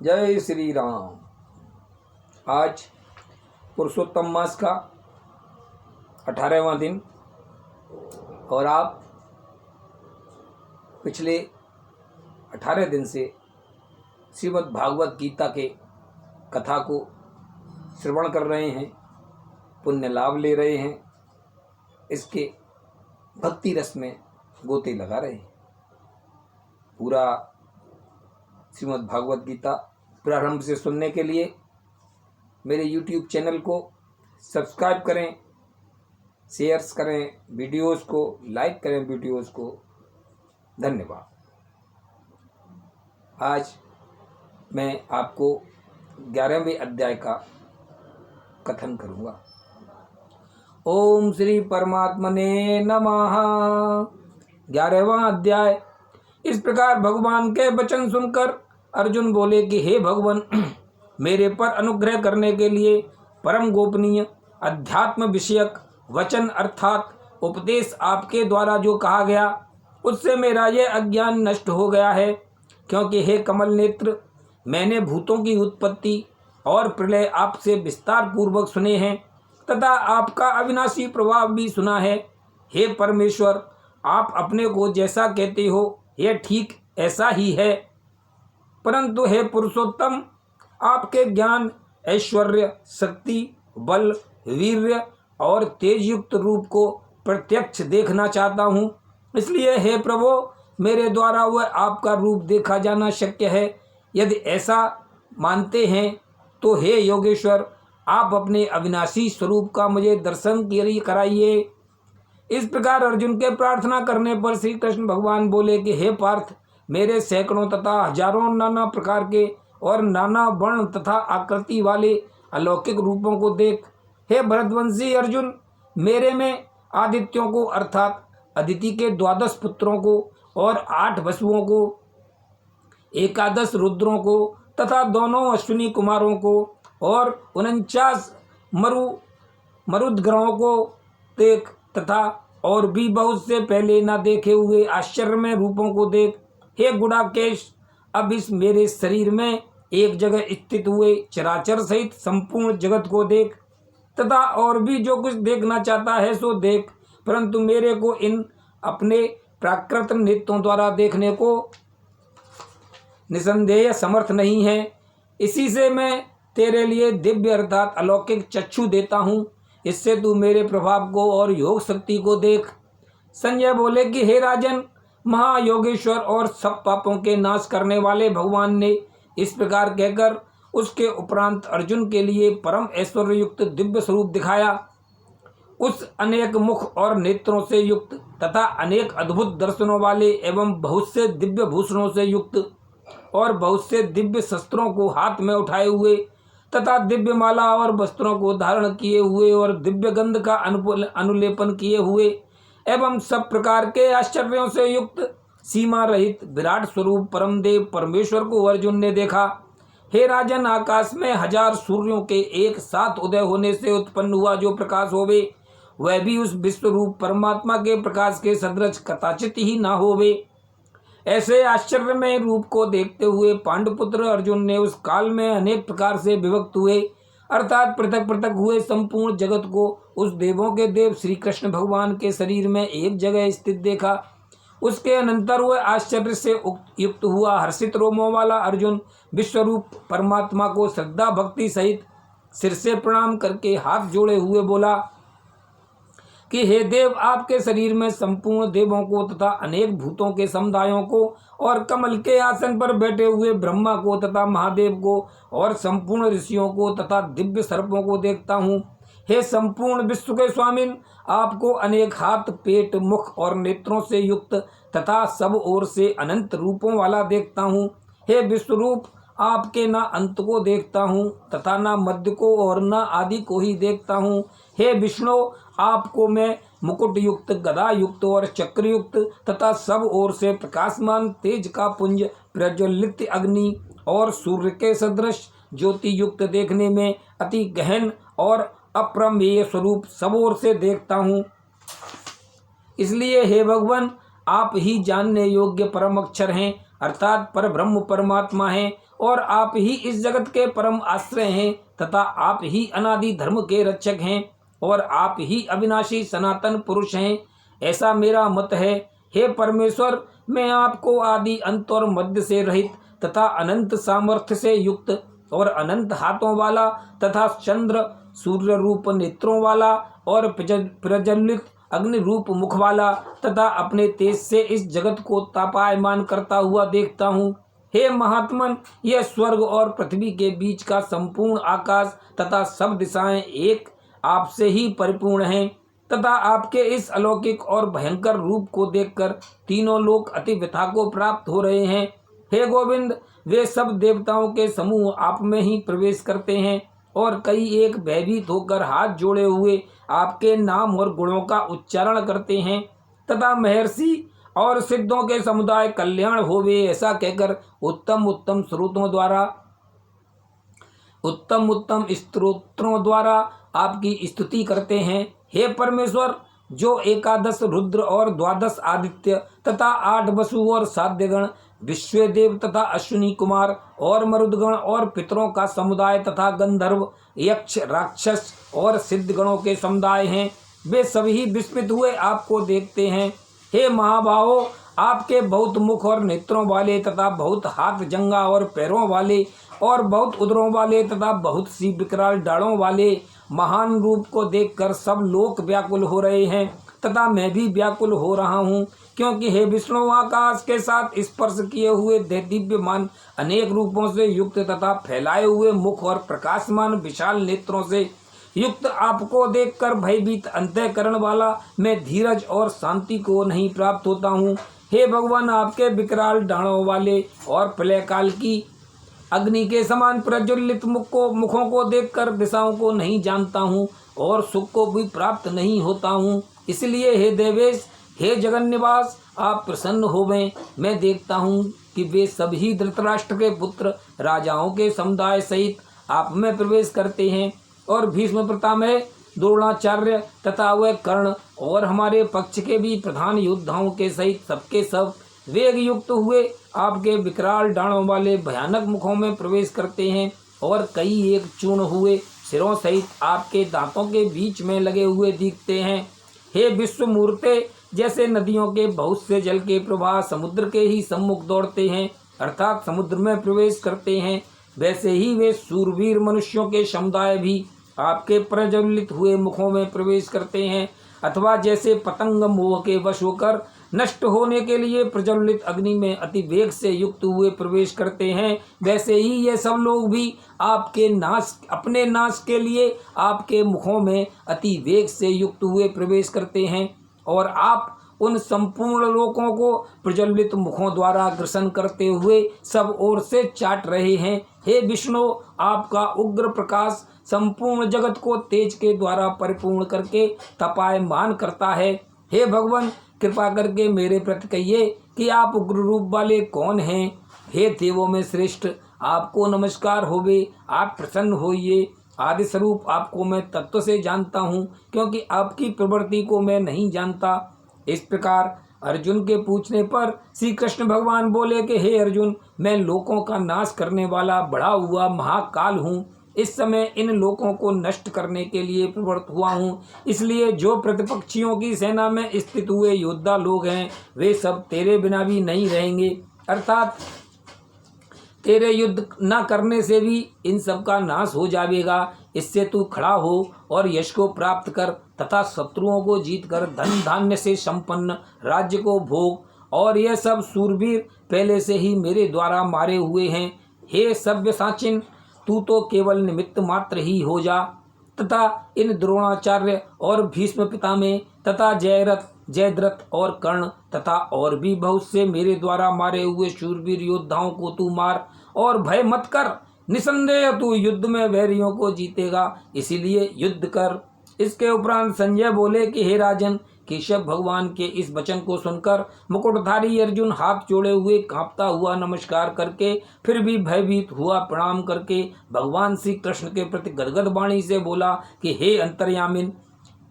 जय श्री राम। आज पुरुषोत्तम मास का 18वां दिन और आप पिछले 18 दिन से श्रीमद् भागवत गीता के कथा को श्रवण कर रहे हैं, पुण्य लाभ ले रहे हैं, इसके भक्ति रस में गोते लगा रहे हैं। पूरा श्रीमद् भागवत गीता प्रारंभ से सुनने के लिए मेरे YouTube चैनल को सब्सक्राइब करें, शेयर्स करें, वीडियोस को लाइक करें, वीडियोस को। धन्यवाद। आज मैं आपको 11वें अध्याय का कथन करूँगा। ओम श्री परमात्मने नमः। 11वां अध्याय। इस प्रकार भगवान के वचन सुनकर अर्जुन बोले कि हे भगवान, मेरे पर अनुग्रह करने के लिए परम गोपनीय अध्यात्म विषयक वचन अर्थात उपदेश आपके द्वारा जो कहा गया उससे मेरा यह अज्ञान नष्ट हो गया है। क्योंकि हे कमल नेत्र, मैंने भूतों की उत्पत्ति और प्रलय आपसे विस्तार पूर्वक सुने हैं तथा आपका अविनाशी प्रभाव भी सुना है। हे परमेश्वर, आप अपने को जैसा कहते हो यह ठीक ऐसा ही है, परंतु हे पुरुषोत्तम, आपके ज्ञान, ऐश्वर्य, शक्ति, बल, वीर्य और तेज युक्त रूप को प्रत्यक्ष देखना चाहता हूँ। इसलिए हे प्रभु, मेरे द्वारा वह आपका रूप देखा जाना शक्य है। यदि ऐसा मानते हैं तो हे योगेश्वर, आप अपने अविनाशी स्वरूप का मुझे दर्शन कराइए। इस प्रकार अर्जुन के प्रार्थना करने पर श्री कृष्ण भगवान बोले कि हे पार्थ, मेरे सैकड़ों तथा हजारों नाना प्रकार के और नाना वर्ण तथा आकृति वाले अलौकिक रूपों को देख। हे भरतवंशी अर्जुन, मेरे में आदित्यों को अर्थात अदिति के 12 पुत्रों को और 8 वसुओं को, 11 रुद्रों को तथा दोनों अश्विनी कुमारों को और 49 मरुद्ग्रहों को देख तथा और भी बहुत से पहले न देखे हुए आश्चर्यमय रूपों को देख। हे गुणाकेश, अब इस मेरे शरीर में एक जगह स्थित हुए चराचर सहित संपूर्ण जगत को देख तथा और भी जो कुछ देखना चाहता है सो देख, परंतु मेरे को इन अपने प्राकृत नेत्रों द्वारा देखने को निसंदेह समर्थ नहीं है। इसी से मैं तेरे लिए दिव्य अर्थात अलौकिक चक्षु देता हूँ, इससे तू मेरे प्रभाव को और योग शक्ति को देख। संजय बोले कि हे राजन, महायोगेश्वर और सब पापों के नाश करने वाले भगवान ने इस प्रकार कहकर उसके उपरांत अर्जुन के लिए परम ऐश्वर्य युक्त दिव्य स्वरूप दिखाया। उस अनेक मुख और नेत्रों से युक्त तथा अनेक अद्भुत दर्शनों वाले एवं बहुत से दिव्य भूषणों से युक्त और बहुत से दिव्य शस्त्रों को हाथ में उठाए हुए तथा दिव्य माला और वस्त्रों को धारण किए हुए और दिव्य गंध का अनुलेपन किए हुए एवं सब प्रकार के आश्चर्यों से युक्त सीमा रहित विराट स्वरूप परमदेव परमेश्वर को अर्जुन ने देखा। हे राजन, आकाश में 1000 सूर्यों के एक साथ उदय होने से उत्पन्न हुआ जो प्रकाश होवे, वह भी उस विश्वरूप परमात्मा के प्रकाश के सदृश कदाचित ही ना होवे। ऐसे आश्चर्यमय रूप को देखते हुए पांडुपुत्र अर्जुन ने उस काल में अनेक प्रकार से विभक्त हुए अर्थात पृथक पृथक हुए संपूर्ण जगत को उस देवों के देव श्री कृष्ण भगवान के शरीर में एक जगह स्थित देखा। उसके अनंतर वह आश्चर्य से युक्त हुआ हर्षित रोमों वाला अर्जुन विश्वरूप परमात्मा को श्रद्धा भक्ति सहित सिर से प्रणाम करके हाथ जोड़े हुए बोला कि हे देव, आपके शरीर में संपूर्ण देवों को तथा अनेक भूतों के समुदायों को और कमल के आसन पर बैठे हुए ब्रह्मा को तथा महादेव को और संपूर्ण ऋषियों को तथा दिव्य सर्पों को देखता हूँ। हे संपूर्ण विश्व के स्वामिन, आपको अनेक हाथ, पेट, मुख और नेत्रों से युक्त तथा सब ओर से अनंत रूपों वाला देखता हूँ। हे विश्वरूप, आपके न अंत को देखता हूँ तथा न मध्य को और न आदि को ही देखता हूँ। हे विष्णु, आपको मैं मुकुट युक्त, गदा युक्त और चक्र युक्त तथा सब ओर से प्रकाशमान तेज का पुंज, प्रज्वलित अग्नि और सूर्य के सदृश ज्योति युक्त देखने में अति गहन और अप्रमेय स्वरूप सब ओर से देखता हूँ। इसलिए हे भगवान, आप ही जानने योग्य परम अक्षर हैं अर्थात पर ब्रह्म परमात्मा हैं और आप ही इस जगत के परम आश्रय हैं तथा आप ही अनादि धर्म के रक्षक हैं और आप ही अविनाशी सनातन पुरुष हैं, ऐसा मेरा मत है। हे परमेश्वर, मैं आपको आदि अंत और मध्य से रहित तथा अनंत सामर्थ्य से युक्त और अनंत हाथों वाला तथा चंद्र सूर्य रूप नेत्रों वाला और प्रज्वलित अग्नि रूप मुख वाला तथा अपने तेज से इस जगत को तापायमान करता हुआ देखता हूँ। हे महात्मन, यह स्वर्ग और पृथ्वी के बीच का संपूर्ण आकाश तथा सब दिशाएं एक आपसे ही परिपूर्ण हैं तथा आपके इस अलौकिक और भयंकर रूप को देखकर तीनों लोक अति व्यथा को प्राप्त हो रहे हैं। हे गोविंद, वे सब देवताओं के समूह आप में ही प्रवेश करते हैं और कई एक भयभीत होकर हाथ जोड़े हुए आपके नाम और गुणों का उच्चारण करते हैं तथा महर्षि और सिद्धों के समुदाय कल्याण होवे ऐसा कहकर उत्तम उत्तम स्तोत्रों द्वारा आपकी स्तुति करते हैं। हे परमेश्वर, जो 11 रुद्र और 12 आदित्य तथा 8 वसु और साध्यगण, विश्वदेव तथा अश्विनी कुमार और मरुदगण और पितरों का समुदाय तथा गंधर्व, यक्ष, राक्षस और सिद्धगणों के समुदाय हैं, वे सभी विस्मित हुए आपको देखते हैं। हे महाभावों, आपके बहुत मुख और नेत्रों वाले तथा बहुत हाथ जंगा और पैरों वाले और बहुत उदरों वाले तथा बहुत सी विकराल डालों वाले महान रूप को देखकर सब लोग व्याकुल हो रहे हैं तथा मैं भी व्याकुल हो रहा हूँ, क्योंकि हे विष्णु, आकाश के साथ स्पर्श किए हुए दिव्यमान अनेक रूपों से युक्त तथा फैलाए हुए मुख और प्रकाशमान विशाल नेत्रों से युक्त आपको देखकर भयभीत अंतःकरण वाला मैं धीरज और शांति को नहीं प्राप्त होता हूँ। हे भगवान, आपके विकराल डालों वाले और प्रलय काल की अग्नि के समान प्रज्वलित मुखों को देखकर दिशाओं को नहीं जानता हूँ और सुख को भी प्राप्त नहीं होता हूँ। इसलिए हे देवेश, हे जगन निवास, आप प्रसन्न होवें। मैं देखता हूँ कि वे सभी धृतराष्ट्र के पुत्र राजाओं के समुदाय सहित आप में प्रवेश करते हैं और भीष्म पितामह, द्रोणाचार्य तथा वह कर्ण और हमारे पक्ष के भी प्रधान योद्धाओं के सहित सबके सब वेग युक्त हुए आपके विकराल डालों वाले भयानक मुखों में प्रवेश करते हैं और कई एक चूर्ण हुए सिरों सहित आपके दांतों के बीच में लगे हुए दिखते हैं। हे विश्वमूर्ते, जैसे नदियों के बहुत से जल के प्रवाह समुद्र के ही सम्मुख दौड़ते हैं अर्थात समुद्र में प्रवेश करते हैं, वैसे ही वे सूरवीर मनुष्यों के समुदाय भी आपके प्रज्वलित हुए मुखों में प्रवेश करते हैं। अथवा जैसे पतंग मोह के वश होकर नष्ट होने के लिए प्रज्वलित अग्नि में अति वेग से युक्त हुए प्रवेश करते हैं, वैसे ही ये सब लोग भी आपके अपने नाश के लिए आपके मुखों में अति वेग से युक्त हुए प्रवेश करते हैं और आप उन संपूर्ण लोकों को प्रज्वलित मुखों द्वारा ग्रसन करते हुए सब ओर से चाट रहे हैं। हे विष्णु, आपका उग्र प्रकाश संपूर्ण जगत को तेज के द्वारा परिपूर्ण करके तपायमान करता है। हे भगवान, कृपा करके मेरे प्रति कहिए कि आप उग्र रूप वाले कौन हैं। हे देवों में श्रेष्ठ, आपको नमस्कार होवे, आप प्रसन्न होइए। आदि स्वरूप आपको मैं तत्व से जानता हूँ, क्योंकि आपकी प्रवृत्ति को मैं नहीं जानता। इस प्रकार अर्जुन के पूछने पर श्री कृष्ण भगवान बोले कि हे अर्जुन, मैं लोकों का नाश करने वाला बढ़ा हुआ महाकाल हूँ। इस समय इन लोकों को नष्ट करने के लिए प्रवृत्त हुआ हूँ। इसलिए जो प्रतिपक्षियों की सेना में स्थित हुए योद्धा लोग हैं, वे सब तेरे बिना भी नहीं रहेंगे, अर्थात तेरे युद्ध न करने से भी इन सब का नाश हो जाएगा। इससे तू खड़ा हो और यश को प्राप्त कर तथा शत्रुओं को जीत कर धन धान्य से संपन्न राज्य को भोग। और यह सब सूरवीर पहले से ही मेरे द्वारा मारे हुए हैं। हे सव्यसाचिन, तू तो केवल निमित्त मात्र ही हो जा तथा इन द्रोणाचार्य और भीष्म पितामह तथा जयद्रथ और कर्ण तथा और भी बहुत से मेरे द्वारा मारे हुए शूरवीर योद्धाओं को तू मार और भय मत कर। निसंदेह तू युद्ध में वैरियों को जीतेगा, इसीलिए युद्ध कर। इसके उपरांत संजय बोले कि हे राजन, केशव भगवान के इस वचन को सुनकर मुकुटधारी अर्जुन हाथ जोड़े हुए कांपता हुआ नमस्कार करके फिर भी भयभीत हुआ प्रणाम करके भगवान श्री कृष्ण के प्रति गदगद वाणी से बोला कि हे अंतर्यामिन,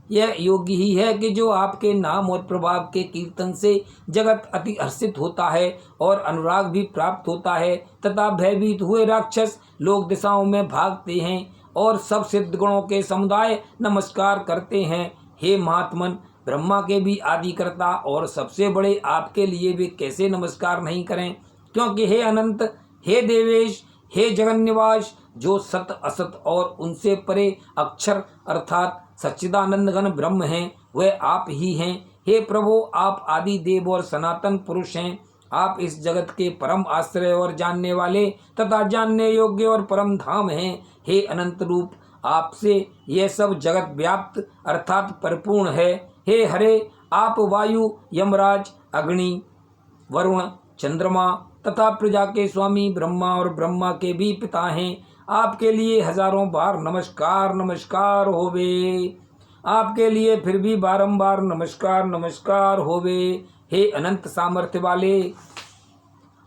यह योग्य ही है कि जो आपके नाम और प्रभाव के कीर्तन से जगत अति हर्षित होता है और अनुराग भी प्राप्त होता है, तथा भयभीत हुए राक्षस लोक दिशाओं में भागते हैं और सब सिद्ध गुणों के समुदाय नमस्कार करते हैं। हे महात्मन, ब्रह्मा के भी आदिकर्ता और सबसे बड़े आपके लिए वे कैसे नमस्कार नहीं करें, क्योंकि हे अनंत, हे देवेश, हे जगन्निवास, जो सत असत और उनसे परे अक्षर अर्थात सच्चिदानंद घन ब्रह्म हैं, वह आप ही हैं। हे प्रभु, आप आदि देव और सनातन पुरुष हैं। आप इस जगत के परम आश्रय और जानने वाले तथा जानने योग्य और परम धाम हैं। हे अनंत रूप, आपसे यह सब जगत व्याप्त अर्थात परिपूर्ण है। हे हरे, आप वायु, यमराज, अग्नि, वरुण, चंद्रमा तथा प्रजा के स्वामी ब्रह्मा और ब्रह्मा के भी पिता हैं। आपके लिए हजारों बार नमस्कार नमस्कार होवे, आपके लिए फिर भी बारंबार नमस्कार नमस्कार होवे। हे अनंत सामर्थ्य वाले,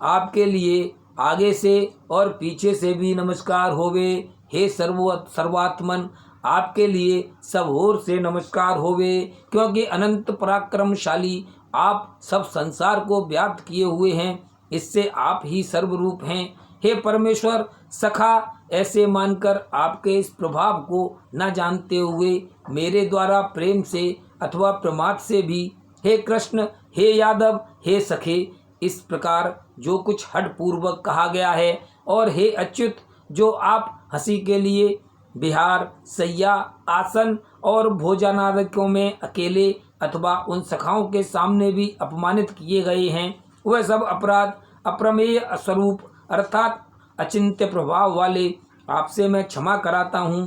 आपके लिए आगे से और पीछे से भी नमस्कार होवे। हे सर्वात्मन, आपके लिए सब ओर से नमस्कार होवे, क्योंकि अनंत पराक्रमशाली आप सब संसार को व्याप्त किए हुए हैं, इससे आप ही सर्वरूप हैं। हे परमेश्वर, सखा ऐसे मानकर आपके इस प्रभाव को न जानते हुए मेरे द्वारा प्रेम से अथवा प्रमाद से भी हे कृष्ण, हे यादव, हे सखे, इस प्रकार जो कुछ हठ पूर्वक कहा गया है, और हे अच्युत, जो आप हंसी के लिए विहार, सैया, आसन और भोजनादिकों में अकेले अथवा उन सखाओं के सामने भी अपमानित किए गए हैं, वह सब अपराध अप्रमेय स्वरूप अर्थात अचिंत्य प्रभाव वाले आपसे मैं क्षमा कराता हूँ।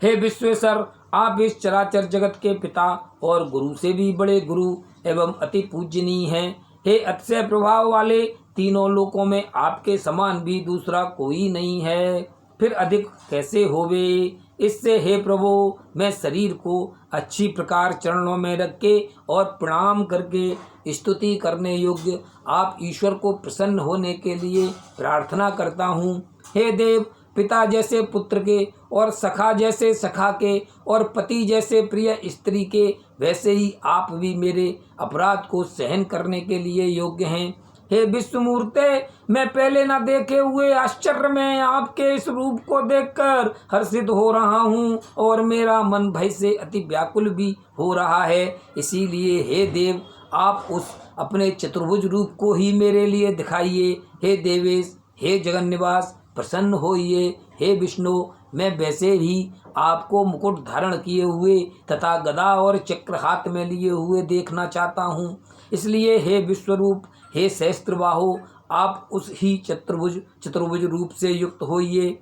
हे विश्वेश्वर, आप इस चराचर जगत के पिता और गुरु से भी बड़े गुरु एवं अति पूजनीय हैं। हे अतिशय प्रभाव वाले, तीनों लोकों में आपके समान भी दूसरा कोई नहीं है, फिर अधिक कैसे होवे। इससे हे प्रभु, मैं शरीर को अच्छी प्रकार चरणों में रख के और प्रणाम करके स्तुति करने योग्य आप ईश्वर को प्रसन्न होने के लिए प्रार्थना करता हूँ। हे देव, पिता जैसे पुत्र के और सखा जैसे सखा के और पति जैसे प्रिय स्त्री के, वैसे ही आप भी मेरे अपराध को सहन करने के लिए योग्य हैं। हे विश्वमूर्ते, मैं पहले न देखे हुए आश्चर्य में आपके इस रूप को देखकर हर्षित हो रहा हूँ और मेरा मन भय से अति व्याकुल भी हो रहा है। इसीलिए हे देव, आप उस अपने चतुर्भुज रूप को ही मेरे लिए दिखाइए। हे देवेश, हे जगन्निवास, प्रसन्न होइए। हे विष्णु, मैं वैसे ही आपको मुकुट धारण किए हुए तथा गदा और चक्र हाथ में लिए हुए देखना चाहता हूँ। इसलिए हे विश्वरूप, हे सहस्त्रबाहो, आप उस ही चतुर्भुज रूप से युक्त होइए।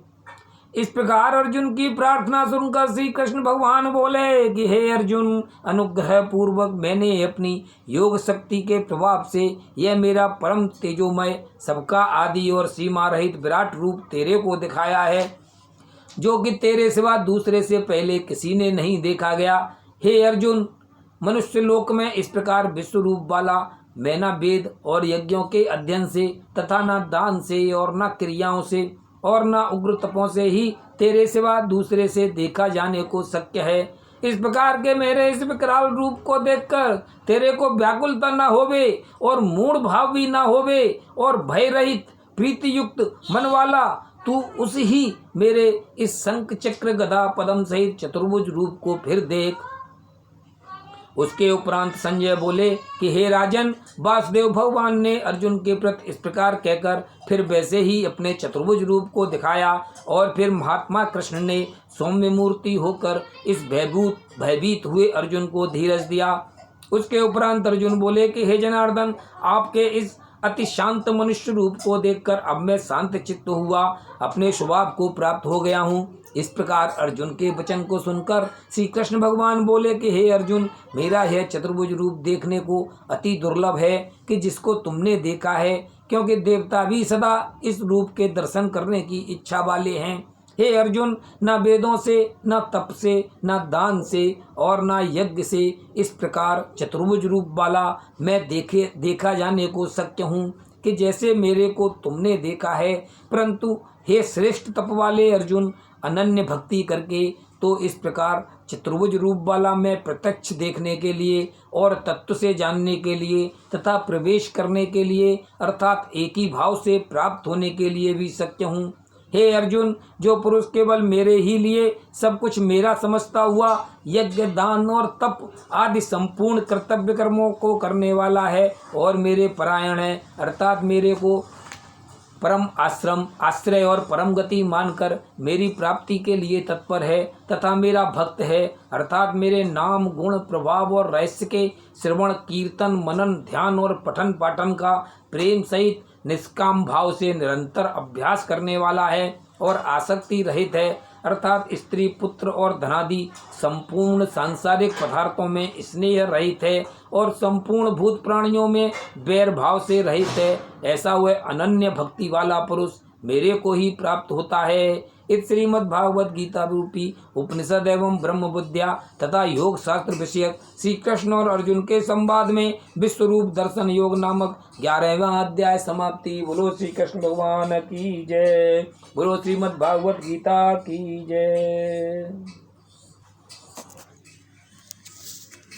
इस प्रकार अर्जुन की प्रार्थना सुनकर श्री कृष्ण भगवान बोले कि हे अर्जुन, अनुग्रह पूर्वक मैंने अपनी योग शक्ति के प्रभाव से यह मेरा परम तेजोमय, सबका आदि और सीमा रहित विराट रूप तेरे को दिखाया है, जो कि तेरे सिवा दूसरे से पहले किसी ने नहीं देखा गया। हे अर्जुन, मनुष्य लोक में इस प्रकार विश्व रूप वाला मैं न वेद और यज्ञों के अध्ययन से तथा न दान से और न क्रियाओं से और न उग्र तपों से ही तेरे सिवा दूसरे से देखा जाने को शक्य है। इस प्रकार के मेरे इस विकराल रूप को देखकर तेरे को व्याकुलता न होवे और मूढ़ भाव भी न होवे और भय रहित प्रीति युक्त मन वाला तू उस ही मेरे इस शंख चक्र गदा पद्म सहित चतुर्भुज रूप को फिर देख। उसके उपरांत संजय बोले कि हे राजन, वासुदेव भगवान ने अर्जुन के प्रति इस प्रकार कहकर फिर वैसे ही अपने चतुर्भुज रूप को दिखाया और फिर महात्मा कृष्ण ने सौम्य मूर्ति होकर इस भयभीत हुए अर्जुन को धीरज दिया। उसके उपरांत अर्जुन बोले कि हे जनार्दन, आपके इस अति शांत मनुष्य रूप को देखकर अब मैं शांत चित्त हुआ अपने स्वभाव को प्राप्त हो गया हूँ। इस प्रकार अर्जुन के वचन को सुनकर श्री कृष्ण भगवान बोले कि हे अर्जुन, मेरा यह चतुर्भुज रूप देखने को अति दुर्लभ है कि जिसको तुमने देखा है, क्योंकि देवता भी सदा इस रूप के दर्शन करने की इच्छा वाले हैं। हे अर्जुन, न वेदों से, न तप से, न दान से और न यज्ञ से इस प्रकार चतुर्भुज रूप वाला मैं देखा जाने को शक्य हूँ कि जैसे मेरे को तुमने देखा है। परंतु हे श्रेष्ठ तप वाले अर्जुन, अनन्य भक्ति करके तो इस प्रकार चतुर्भुज रूप वाला मैं प्रत्यक्ष देखने के लिए और तत्व से जानने के लिए तथा प्रवेश करने के लिए अर्थात एक ही भाव से प्राप्त होने के लिए भी सत्य हूँ। हे अर्जुन, जो पुरुष केवल मेरे ही लिए सब कुछ मेरा समझता हुआ यज्ञ, दान और तप आदि संपूर्ण कर्तव्य कर्मों को करने वाला है और मेरे परायण है, अर्थात मेरे को परम आश्रय और परम गति मानकर मेरी प्राप्ति के लिए तत्पर है तथा मेरा भक्त है, अर्थात मेरे नाम, गुण, प्रभाव और रहस्य के श्रवण, कीर्तन, मनन, ध्यान और पठन पाठन का प्रेम सहित निष्काम भाव से निरंतर अभ्यास करने वाला है और आसक्ति रहित है, अर्थात स्त्री, पुत्र और धनादि संपूर्ण सांसारिक पदार्थों में स्नेह रहित है और संपूर्ण भूत प्राणियों में वैर भाव से रहित है। ऐसा वह अनन्य भक्ति वाला पुरुष मेरे को ही प्राप्त होता है। इस श्रीमद् भागवत गीता रूपी उपनिषद एवं ब्रह्म विद्या तथा योग शास्त्र विषयक श्री कृष्ण और अर्जुन के संवाद में विश्वरूप दर्शन योग नामक 11वां अध्याय समाप्ति। बोलो श्री कृष्ण भगवान की जय। बोलो श्रीमद् भागवत गीता की जय।